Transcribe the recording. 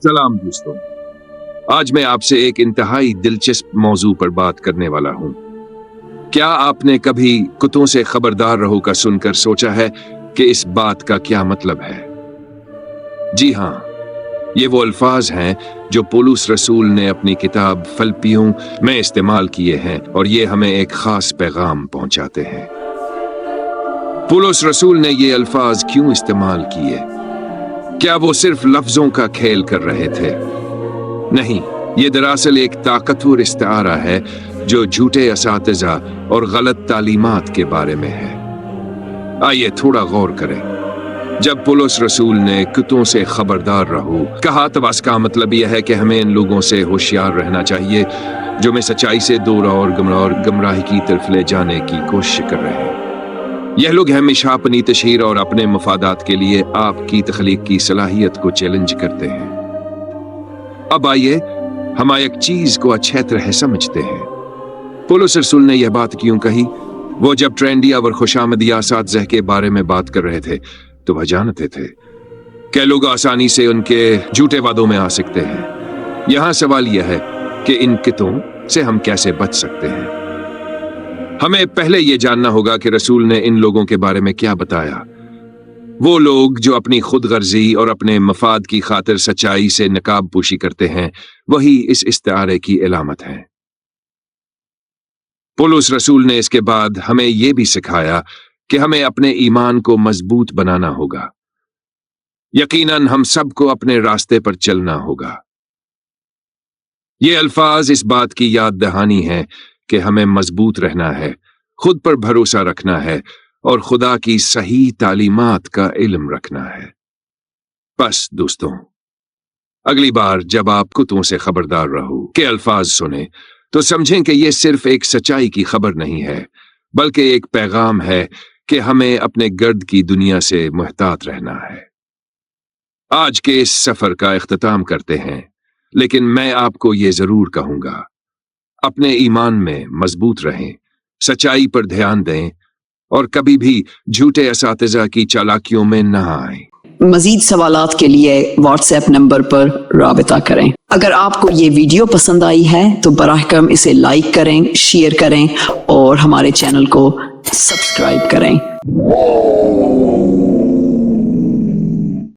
सलाम दोस्तों, आज मैं आपसे एक इंतहाई दिलचस्प मौजू पर बात करने वाला हूं। क्या आपने कभी कुत्तों से खबरदार रहो का सुनकर सोचा है कि इस बात का क्या मतलब है? जी हां, ये वो अल्फाज हैं जो पौलुस रसूल ने अपनी किताब फिलिप्पियों में इस्तेमाल किए हैं और ये हमें एक खास पैगाम पहुंचाते हैं। पौलुस रसूल ने ये अल्फाज क्यों इस्तेमाल किए? क्या वो सिर्फ लफ्जों का खेल कर रहे थे? नहीं, ये दरअसल एक ताकतवर इस्तारा है जो झूठे असातिज़ा और गलत तालीमात के बारे में है। आइए थोड़ा गौर करें। जब पौलुस रसूल ने कुत्तों से खबरदार रहो कहा तो इसका मतलब यह है कि हमें इन लोगों से होशियार रहना चाहिए जो हमें सच्चाई से दूर और गुमराही की तरफ ले जाने की कोशिश कर रहे हैं। यह लोग हमेशा अपनी तशहीर और अपने मफादात के लिए आपकी तख्लीक की सलाहियत को चैलेंज करते हैं। अब आइए हम एक चीज को अच्छे तरह समझते हैं। पौलुस रसूल ने यह बात क्यों कही? वो जब ट्रेंडिया और खुशामदिया असातिज़ा के बारे में बात कर रहे थे तो वह जानते थे कि लोग आसानी से उनके झूठे वादों में आ सकते हैं। यहां सवाल यह है कि इन कितों से हम कैसे बच सकते हैं। हमें पहले यह जानना होगा कि रसूल ने इन लोगों के बारे में क्या बताया। वो लोग जो अपनी खुद गर्जी और अपने मफाद की खातिर सच्चाई से नकाब पोशी करते हैं, वही इस इस्तारे की इलामत है। पौलुस रसूल ने इसके बाद हमें यह भी सिखाया कि हमें अपने ईमान को मजबूत बनाना होगा। यकीनन हम सबको अपने रास्ते पर चलना होगा। ये अल्फाज इस बात की याद दहानी है कि हमें मजबूत रहना है, खुद पर भरोसा रखना है और खुदा की सही तालीमात का इल्म रखना है। बस दोस्तों, अगली बार जब आप कुत्तों से खबरदार रहो के अल्फाज सुने तो समझें कि यह सिर्फ एक सच्चाई की खबर नहीं है, बल्कि एक पैगाम है कि हमें अपने गर्द की दुनिया से मुहतात रहना है। आज के इस सफर का इख्तिताम करते हैं, लेकिन मैं आपको यह जरूर कहूंगा, अपने ईमान में मजबूत रहें, सच्चाई पर ध्यान दें और कभी भी झूठे असातिज़ा की चालाकियों में न आएं। मजीद सवालात के लिए व्हाट्सएप नंबर पर राबिता करें। अगर आपको ये वीडियो पसंद आई है तो बराह करम इसे लाइक करें, शेयर करें और हमारे चैनल को सब्सक्राइब करें।